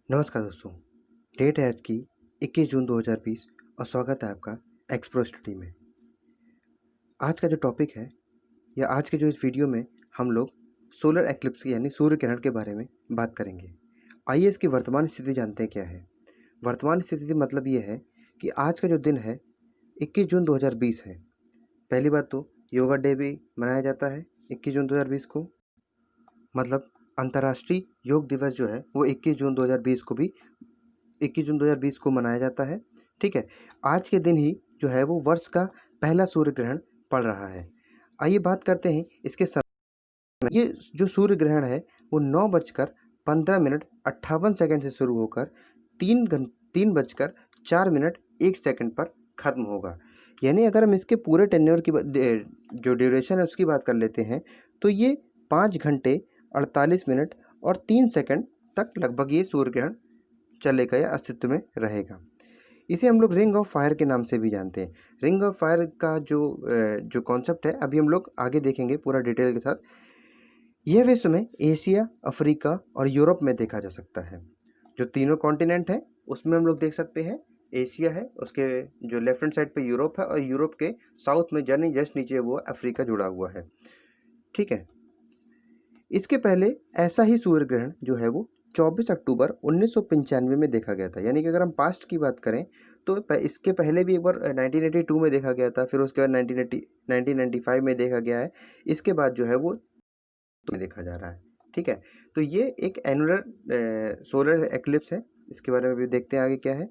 नमस्कार दोस्तों। डेट है आज की 21 जून 2020 और स्वागत है आपका एक्सप्रो स्टडी में। आज का जो टॉपिक है या आज के जो इस वीडियो में हम लोग सोलर एक्लिप्स यानी सूर्य ग्रहण के बारे में बात करेंगे। आइए इसकी वर्तमान स्थिति जानते हैं क्या है। वर्तमान स्थिति मतलब ये है कि आज का जो दिन है 21 जून 2020 है। पहली बात तो योगा डे भी मनाया जाता है 21 जून 2020 को, मतलब अंतर्राष्ट्रीय योग दिवस जो है वो 21 जून 2020 को भी 21 जून 2020 को मनाया जाता है। ठीक है, आज के दिन ही जो है वो वर्ष का पहला सूर्य ग्रहण पड़ रहा है। आइए बात करते हैं इसके समय। ये जो सूर्य ग्रहण है वो 9:15 से शुरू होकर 3:04 पर ख़त्म होगा। यानी अगर हम इसके पूरे टेन्योर की जो ड्यूरेशन है उसकी बात कर लेते हैं तो ये 5 घंटे 48 मिनट और 3 सेकंड तक लगभग ये सूर्य ग्रहण चलेगा या अस्तित्व में रहेगा। इसे हम लोग रिंग ऑफ फायर के नाम से भी जानते हैं। रिंग ऑफ फायर का जो कॉन्सेप्ट है अभी हम लोग आगे देखेंगे पूरा डिटेल के साथ। यह विश्व में एशिया, अफ्रीका और यूरोप में देखा जा सकता है। जो तीनों कॉन्टिनेंट हैं उसमें हम लोग देख सकते हैं। एशिया है, उसके जो लेफ्ट हैंड साइड पे यूरोप है और यूरोप के साउथ में यानी जस्ट नीचे वो अफ्रीका जुड़ा हुआ है। ठीक है, इसके पहले ऐसा ही सूर्य ग्रहण जो है वो 24 अक्टूबर 1995 में देखा गया था। यानी कि अगर हम पास्ट की बात करें तो इसके पहले भी एक बार 1982 में देखा गया था, फिर उसके बाद 1995 में देखा गया है। इसके बाद जो है वो में देखा जा रहा है। ठीक है, तो ये एक एनुलर सोलर एक्लिप्स है। इसके बारे में भी देखते हैं आगे क्या है।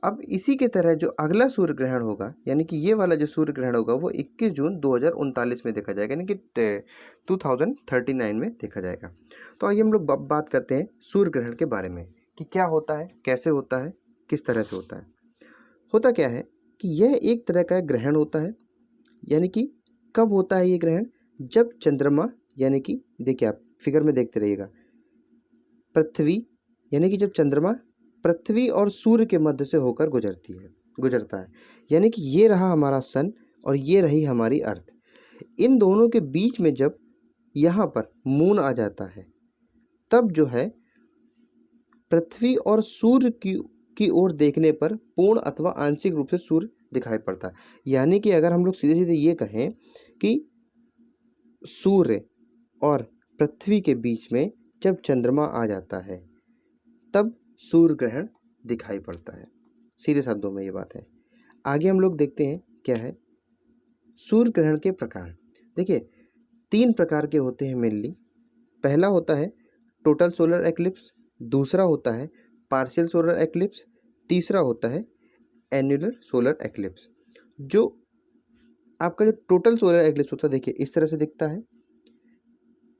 अब इसी के तरह जो अगला सूर्य ग्रहण होगा यानी कि ये वाला जो सूर्य ग्रहण होगा वो 21 जून 2039 में देखा जाएगा, यानी कि 2039 में देखा जाएगा। तो आइए हम लोग बात करते हैं सूर्य ग्रहण के बारे में कि क्या होता है, कैसे होता है, किस तरह से होता है। होता क्या है कि यह एक तरह का ग्रहण होता है। यानी कि कब होता है ये ग्रहण? जब चंद्रमा, यानी कि देखिए आप फिगर में देखते रहिएगा, पृथ्वी यानी कि जब चंद्रमा पृथ्वी और सूर्य के मध्य से होकर गुजरता है। यानी कि ये रहा हमारा सन और ये रही हमारी अर्थ। इन दोनों के बीच में जब यहाँ पर मून आ जाता है तब जो है पृथ्वी और सूर्य की ओर देखने पर पूर्ण अथवा आंशिक रूप से सूर्य दिखाई पड़ता है। यानी कि अगर हम लोग सीधे सीधे ये कहें कि सूर्य और पृथ्वी के बीच में जब चंद्रमा आ जाता है तब सूर्य ग्रहण दिखाई पड़ता है। सीधे शब्दों में ये बात है। आगे हम लोग देखते हैं क्या है सूर्य ग्रहण के प्रकार। देखिए 3 प्रकार के होते हैं मेनली। पहला होता है टोटल सोलर एक्लिप्स, दूसरा होता है पार्शियल सोलर एक्लिप्स, तीसरा होता है एन्युलर सोलर एक्लिप्स। जो आपका जो टोटल सोलर एक्लिप्स होता है देखिए इस तरह से दिखता है।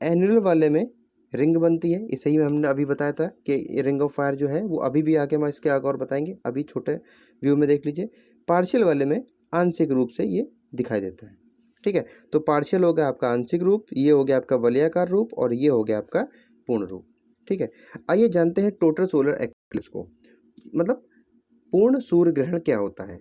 एन्युलर वाले में रिंग बनती है, इसे ही हमने अभी बताया था कि रिंग ऑफ फायर जो है वो अभी भी आगे हम इसके आगे और बताएंगे, अभी छोटे व्यू में देख लीजिए। पार्शियल वाले में आंशिक रूप से ये दिखाई देता है। ठीक है, तो पार्शियल हो गया आपका आंशिक रूप, ये हो गया आपका वलयाकार रूप और ये हो गया आपका पूर्ण रूप। ठीक है, आइए जानते हैं टोटल सोलर एक्लिप्स को, मतलब पूर्ण सूर्य ग्रहण क्या होता है।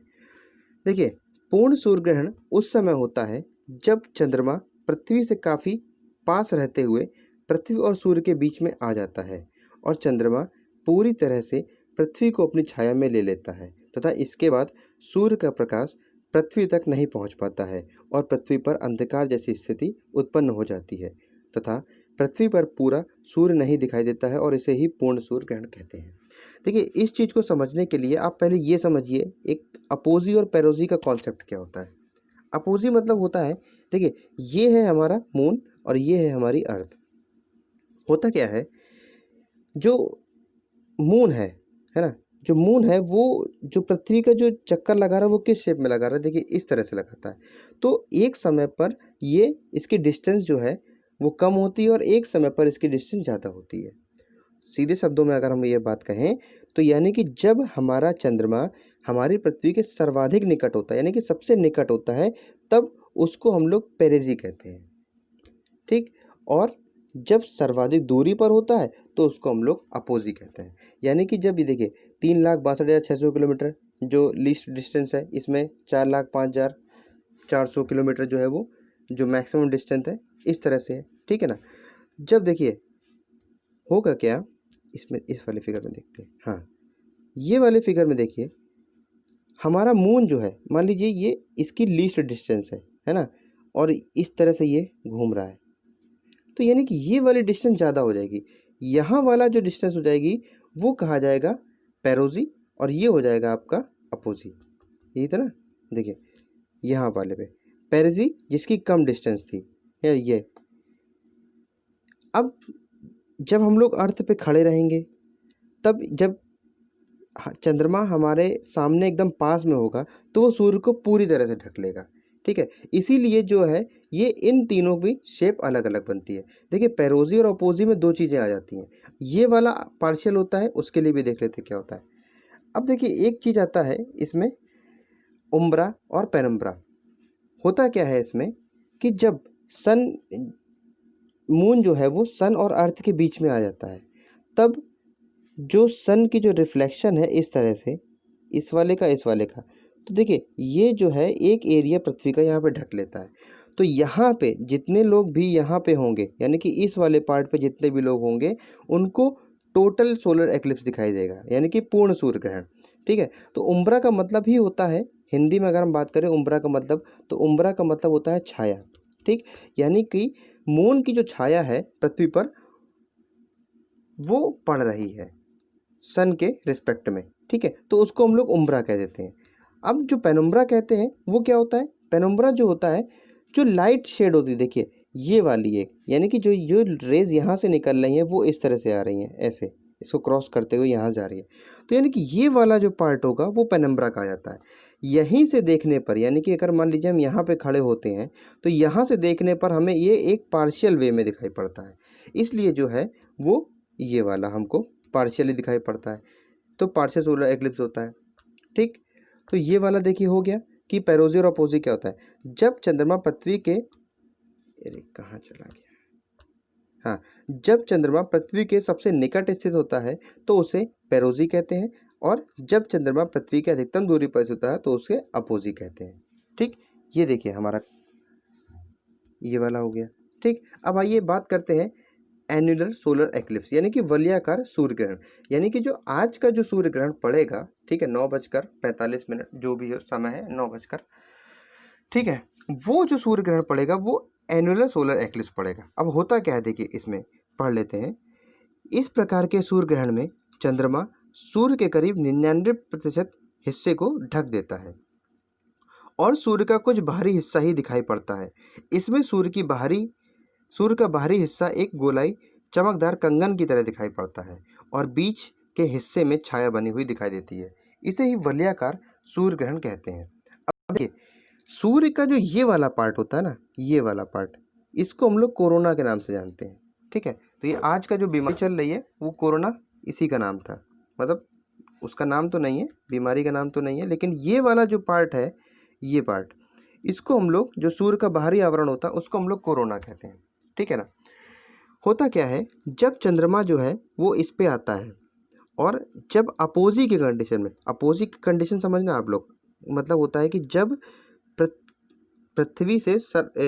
देखिए पूर्ण सूर्य ग्रहण उस समय होता है जब चंद्रमा पृथ्वी से काफ़ी पास रहते हुए पृथ्वी और सूर्य के बीच में आ जाता है और चंद्रमा पूरी तरह से पृथ्वी को अपनी छाया में ले लेता है तथा इसके बाद सूर्य का प्रकाश पृथ्वी तक नहीं पहुंच पाता है और पृथ्वी पर अंधकार जैसी स्थिति उत्पन्न हो जाती है तथा पृथ्वी पर पूरा सूर्य नहीं दिखाई देता है और इसे ही पूर्ण सूर्य ग्रहण कहते हैं। देखिए इस चीज़ को समझने के लिए आप पहले ये समझिए एक अपोजी और पैरोजी का कॉन्सेप्ट क्या होता है। अपोजी मतलब होता है, देखिए ये है हमारा मून और ये है हमारी अर्थ। होता क्या है जो मून है ना, जो मून है वो जो पृथ्वी का जो चक्कर लगा रहा है वो किस शेप में लगा रहा है, देखिए इस तरह से लगाता है। तो एक समय पर ये इसकी डिस्टेंस जो है वो कम होती है और एक समय पर इसकी डिस्टेंस ज़्यादा होती है। सीधे शब्दों में अगर हम ये बात कहें तो यानी कि जब हमारा चंद्रमा हमारी पृथ्वी के सर्वाधिक निकट होता है यानी कि सबसे निकट होता है तब उसको हम लोग पेरेजी कहते हैं। ठीक, और जब सर्वाधिक दूरी पर होता है तो उसको हम लोग अपोजी कहते हैं। यानी कि जब ये देखिए 3,62,600 किलोमीटर जो लीस्ट डिस्टेंस है, इसमें 4,05,400 किलोमीटर जो है वो जो मैक्सिमम डिस्टेंस है, इस तरह से है। ठीक है ना, जब देखिए होगा क्या इसमें इस वाले फिगर में देखते हैं। हाँ, ये वाले फिगर में देखिए, हमारा मून जो है, मान लीजिए ये इसकी लीस्ट डिस्टेंस है ना, और इस तरह से ये घूम रहा है, तो यानी कि ये वाली डिस्टेंस ज़्यादा हो जाएगी। यहाँ वाला जो डिस्टेंस हो जाएगी वो कहा जाएगा पेरोजी, और ये हो जाएगा आपका अपोजी। यही था ना, देखिए यहाँ वाले पे पेरोजी जिसकी कम डिस्टेंस थी, ये। अब जब हम लोग अर्थ पे खड़े रहेंगे, तब जब चंद्रमा हमारे सामने एकदम पास में होगा तो वो सूर्य को पूरी तरह से ढक लेगा, ठीक है। इसीलिए जो है ये इन तीनों की शेप अलग अलग बनती है। देखिए पेरोजी और अपोजी में दो चीज़ें आ जाती हैं। ये वाला पार्शियल होता है, उसके लिए भी देख लेते हैं क्या होता है। अब देखिए एक चीज़ आता है इसमें, उम्ब्रा और पेनम्ब्रा। होता क्या है इसमें कि जब सन मून जो है वो सन और अर्थ के बीच में आ जाता है, तब जो सन की जो रिफ्लेक्शन है इस तरह से, इस वाले का इस वाले का, तो देखिए ये जो है एक एरिया पृथ्वी का यहाँ पे ढक लेता है। तो यहाँ पे जितने लोग भी यहाँ पे होंगे, यानी कि इस वाले पार्ट पे जितने भी लोग होंगे, उनको टोटल सोलर एक्लिप्स दिखाई देगा, यानी कि पूर्ण सूर्य ग्रहण, ठीक है। तो उम्ब्रा का मतलब ही होता है, हिंदी में अगर हम बात करें उम्ब्रा का मतलब, तो उम्ब्रा का मतलब होता है छाया, ठीक। यानी कि मून की जो छाया है पृथ्वी पर वो पड़ रही है सन के रिस्पेक्ट में, ठीक है, तो उसको हम लोग उम्ब्रा कह देते हैं। अब जो पेनुम्ब्रा कहते हैं वो क्या होता है, पेनुम्ब्रा जो होता है, जो लाइट शेड होती है, देखिए ये वाली एक, यानी कि जो रेज यहाँ से निकल रही हैं वो इस तरह से आ रही हैं, ऐसे इसको क्रॉस करते हुए यहाँ जा रही है, तो यानी कि ये वाला जो पार्ट होगा वो पेनुम्ब्रा कहा जाता है। यहीं से देखने पर, यानी कि अगर मान लीजिए हम यहाँ पे खड़े होते हैं तो यहाँ से देखने पर हमें ये एक पार्शियल वे में दिखाई पड़ता है, इसलिए जो है वो ये वाला हमको पार्शियली दिखाई पड़ता है, तो पार्शियल सोलर एक्लिप्स होता है, ठीक। तो ये वाला देखिए हो गया कि पेरोजी और अपोजी क्या होता है। जब चंद्रमा पृथ्वी के, अरे कहाँ चला गया, हाँ, जब चंद्रमा पृथ्वी के सबसे निकट स्थित होता है तो उसे पेरोजी कहते हैं, और जब चंद्रमा पृथ्वी के अधिकतम दूरी पर स्थित होता है तो उसे अपोजी कहते हैं, ठीक। ये देखिए हमारा ये वाला हो गया, ठीक। अब आइए बात करते हैं एन्युलर सोलर एक्लिप्स, यानी कि वलयाकार सूर्य ग्रहण। यानी कि जो आज का जो सूर्य ग्रहण पड़ेगा, ठीक है, 9:45 जो भी समय है, 9 ठीक है, वो जो सूर्य ग्रहण पड़ेगा वो एन्युलर सोलर एक्लिप्स पड़ेगा। अब होता क्या है देखिए, इसमें पढ़ लेते हैं। इस प्रकार के सूर्य ग्रहण में चंद्रमा सूर्य के करीब 99% हिस्से को ढक देता है और सूर्य का कुछ बाहरी हिस्सा ही दिखाई पड़ता है। इसमें सूर्य का बाहरी हिस्सा एक गोलाई चमकदार कंगन की तरह दिखाई पड़ता है और बीच के हिस्से में छाया बनी हुई दिखाई देती है। इसे ही वलयाकार सूर्य ग्रहण कहते हैं। अब देखिए सूर्य का जो ये वाला पार्ट होता है ना, ये वाला पार्ट, इसको हम लोग कोरोना के नाम से जानते हैं, ठीक है। तो ये आज का जो बीमारी चल रही है वो कोरोना इसी का नाम था, मतलब उसका नाम तो नहीं है, बीमारी का नाम तो नहीं है, लेकिन ये वाला जो पार्ट है, ये पार्ट, इसको हम लोग, जो सूर्य का बाहरी आवरण होता है उसको हम लोग कोरोना कहते हैं, ठीक है ना। होता क्या है, जब चंद्रमा जो है वो इस पे आता है, और जब अपोजी की कंडीशन में, अपोजी की कंडीशन समझना आप लोग, मतलब होता है कि जब पृथ्वी से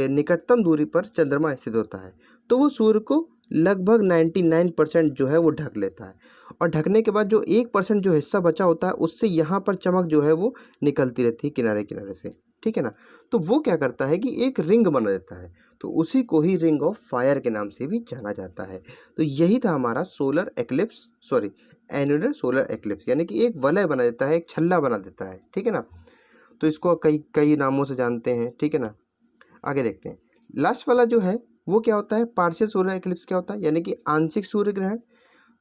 निकटतम दूरी पर चंद्रमा स्थित होता है तो वो सूर्य को लगभग 99% जो है वो ढक लेता है, और ढकने के बाद जो 1% जो हिस्सा बचा होता है उससे यहाँ पर चमक जो है वो निकलती रहती है किनारे किनारे से, ठीक है ना। तो वो क्या करता है कि एक रिंग बना देता है, तो उसी को ही रिंग ऑफ फायर के नाम से भी जाना जाता है। तो यही था हमारा solar eclipse, sorry annular solar eclipse, यानी कि एक वलय बना देता है, एक छल्ला बना देता है, ठीक है ना। तो इसको कई कई नामों से जानते हैं, ठीक है ना। आगे देखते हैं, लास्ट वाला जो है वो क्या होता है, पार्शियल सोलर एक्लिप्स क्या होता है, यानी कि आंशिक सूर्य ग्रहण।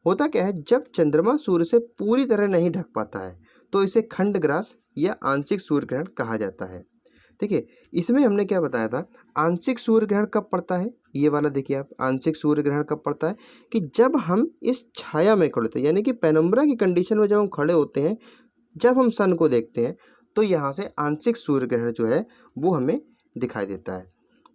होता क्या है, जब चंद्रमा सूर्य से पूरी तरह नहीं ढक पाता है तो इसे खंडग्रास या आंशिक सूर्य ग्रहण कहा जाता है। देखिए इसमें हमने क्या बताया था, आंशिक सूर्य ग्रहण कब पड़ता है, ये वाला देखिए आप, आंशिक सूर्य ग्रहण कब पड़ता है कि जब हम इस छाया में खड़े होते हैं, यानी कि पेनुम्ब्रा की कंडीशन में जब हम खड़े होते हैं, जब हम सन को देखते हैं तो यहाँ से आंशिक सूर्य ग्रहण जो है वो हमें दिखाई देता है।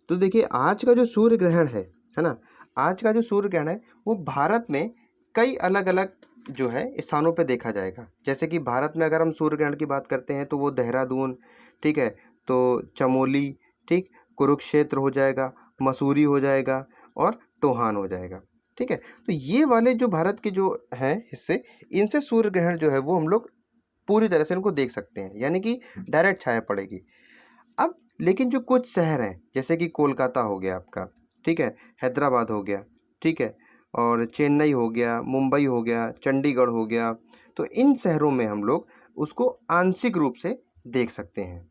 तो देखिए आज का जो सूर्य ग्रहण है ना, आज का जो सूर्य ग्रहण है वो भारत में कई अलग अलग जो है स्थानों पे देखा जाएगा। जैसे कि भारत में अगर हम सूर्य ग्रहण की बात करते हैं तो वो देहरादून, ठीक है, तो चमोली, ठीक, कुरुक्षेत्र हो जाएगा, मसूरी हो जाएगा और टोहान हो जाएगा, ठीक है। तो ये वाले जो भारत के जो हैं हिस्से, इनसे सूर्य ग्रहण जो है वो हम लोग पूरी तरह से इनको देख सकते हैं, यानी कि डायरेक्ट छाया पड़ेगी। अब लेकिन जो कुछ शहर हैं जैसे कि कोलकाता हो गया आपका, ठीक है, हैदराबाद हो गया, ठीक है, और चेन्नई हो गया, मुंबई हो गया, चंडीगढ़ हो गया, तो इन शहरों में हम लोग उसको आंशिक रूप से देख सकते हैं।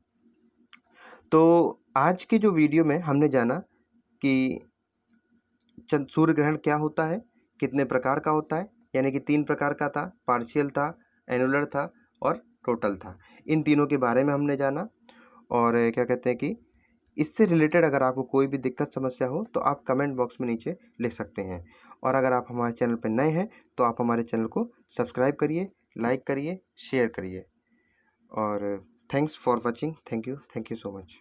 तो आज के जो वीडियो में हमने जाना कि सूर्य ग्रहण क्या होता है, कितने प्रकार का होता है, यानी कि 3 प्रकार का था, पार्शियल था, एनुलर था और टोटल था। इन तीनों के बारे में हमने जाना। और क्या कहते हैं कि इससे रिलेटेड अगर आपको कोई भी दिक्कत समस्या हो तो आप कमेंट बॉक्स में नीचे लिख सकते हैं। और अगर आप हमारे चैनल पर नए हैं तो आप हमारे चैनल को सब्सक्राइब करिए, लाइक करिए, शेयर करिए। और thanks for watching. Thank you so much.